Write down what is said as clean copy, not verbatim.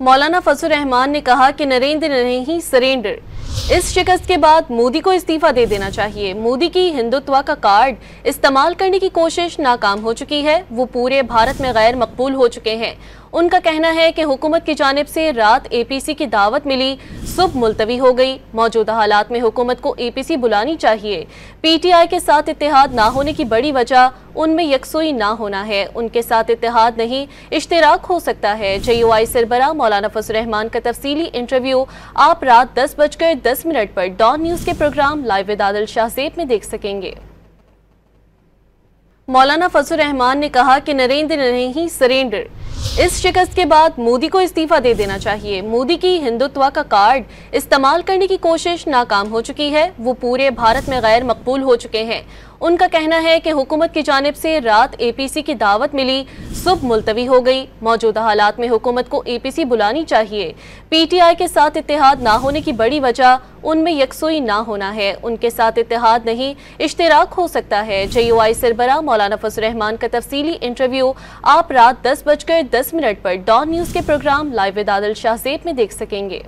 मौलाना फजल रहमान ने कहा कि नरेंद्र नहीं सरेंडर। इस शिकस्त के बाद मोदी को इस्तीफा दे देना चाहिए। मोदी की हिंदुत्व का कार्ड इस्तेमाल करने की कोशिश नाकाम हो चुकी है। वो पूरे भारत में गैर मकबूल हो चुके हैं। उनका कहना है कि हुकूमत की जानिब से रात एपीसी की दावत मिली, सुबह मुलतवी हो गई। मौजूदा हालात में हुकूमत को एपीसी बुलानी चाहिए। पीटीआई के साथ इत्तेहाद ना होने की बड़ी वजह उनमें यकसुई ना होना है। उनके साथ इत्तेहाद नहीं, इश्तिराक हो सकता है। JUI सरबराह मौलाना फजल रहमान का तफसीली इंटरव्यू आप रात 10:10 पर डॉन न्यूज़ के programme live with Adil Shahzeb में देख सकेंगे। मौलाना फजल रहमान ने कहा कि नरेंद्र नहीं सरेंडर। इस शिकस्त के बाद मोदी को इस्तीफा दे देना चाहिए। मोदी की हिंदुत्व का कार्ड इस्तेमाल करने की कोशिश नाकाम हो चुकी है। वो पूरे भारत में गैर मकबूल हो चुके हैं। उनका कहना है कि हुकूमत की जानिब से रात एपीसी की दावत मिली, सुबह मुलतवी हो गई। मौजूदा हालात में हुकूमत को एपीसी बुलानी चाहिए। पीटीआई के साथ इत्तेहाद ना होने की बड़ी वजह उनमें यकसुई ना होना है। उनके साथ इत्तेहाद नहीं, इश्तिराक हो सकता है। JUI सरबराह मौलाना फजल रहमान का तफसीली इंटरव्यू आप रात 10:10 पर डॉन न्यूज़ के programme live with Adil Shahzeb में देख सकेंगे।